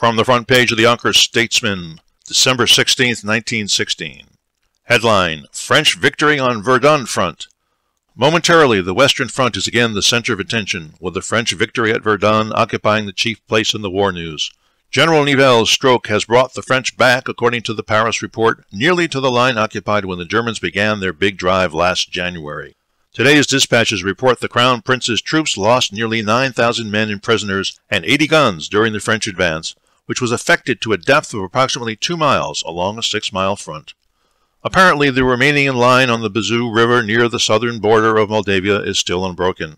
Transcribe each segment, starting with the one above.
From the front page of the Yonkers Statesman, December 16, 1916. Headline: French victory on Verdun front. Momentarily, the Western Front is again the center of attention, with the French victory at Verdun occupying the chief place in the war news. General Nivelle's stroke has brought the French back, according to the Paris report, nearly to the line occupied when the Germans began their big drive last January. Today's dispatches report the Crown Prince's troops lost nearly 9,000 men and prisoners and 80 guns during the French advance, which was effected to a depth of approximately 2 miles along a 6-mile front. Apparently, the remaining line on the Bezou River near the southern border of Moldavia is still unbroken.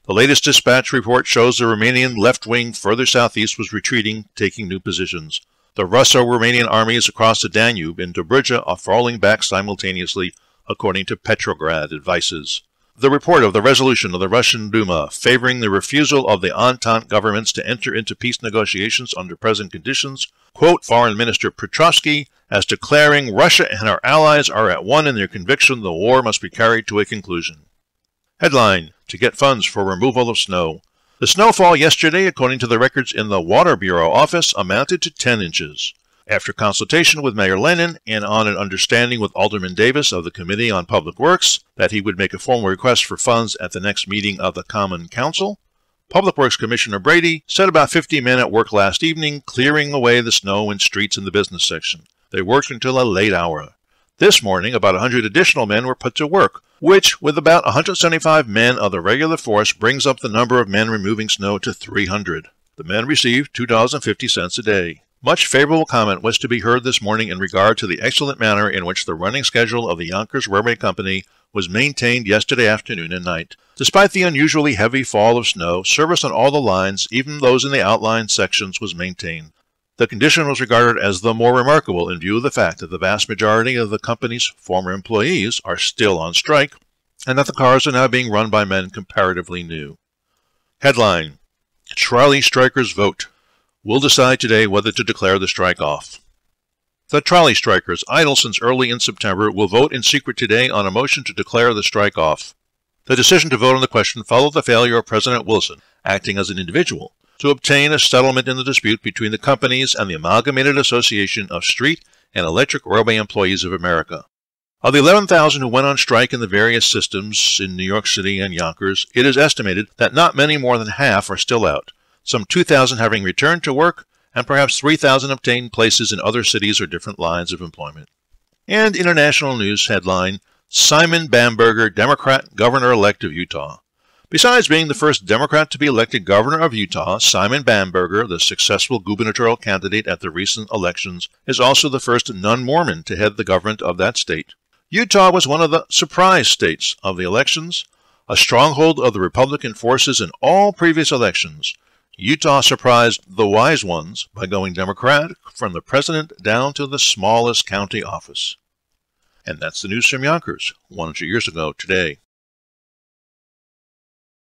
The latest dispatch report shows the Romanian left wing further southeast was retreating, taking new positions. The Russo-Romanian armies across the Danube and Dobruja are falling back simultaneously, according to Petrograd advices. The report of the resolution of the Russian Duma favoring the refusal of the Entente governments to enter into peace negotiations under present conditions, quote Foreign Minister Petrovsky as declaring Russia and our allies are at one in their conviction the war must be carried to a conclusion. Headline: To get funds for removal of snow. The snowfall yesterday, according to the records in the Water Bureau office, amounted to 10 inches. After consultation with Mayor Lennon and on an understanding with Alderman Davis of the Committee on Public Works that he would make a formal request for funds at the next meeting of the Common Council, Public Works Commissioner Brady set about 50 men at work last evening clearing away the snow in streets in the business section. They worked until a late hour. This morning, about 100 additional men were put to work, which, with about 175 men of the regular force, brings up the number of men removing snow to 300. The men received $2.50 a day. Much favorable comment was to be heard this morning in regard to the excellent manner in which the running schedule of the Yonkers Railway Company was maintained yesterday afternoon and night. Despite the unusually heavy fall of snow, service on all the lines, even those in the outlying sections, was maintained. The condition was regarded as the more remarkable in view of the fact that the vast majority of the company's former employees are still on strike, and that the cars are now being run by men comparatively new. Headline: Trolley strikers vote. We'll decide today whether to declare the strike off. The trolley strikers, idle since early in September, will vote in secret today on a motion to declare the strike off. The decision to vote on the question followed the failure of President Wilson, acting as an individual, to obtain a settlement in the dispute between the companies and the Amalgamated Association of Street and Electric Railway Employees of America. Of the 11,000 who went on strike in the various systems in New York City and Yonkers, it is estimated that not many more than half are still out, some 2,000 having returned to work, and perhaps 3,000 obtained places in other cities or different lines of employment. And international news headline: Simon Bamberger, Democrat governor-elect of Utah. Besides being the first Democrat to be elected governor of Utah, Simon Bamberger, the successful gubernatorial candidate at the recent elections, is also the first non-Mormon to head the government of that state. Utah was one of the surprise states of the elections, a stronghold of the Republican forces in all previous elections. Utah surprised the wise ones by going Democratic from the president down to the smallest county office. And that's the news from Yonkers, 100 years ago today.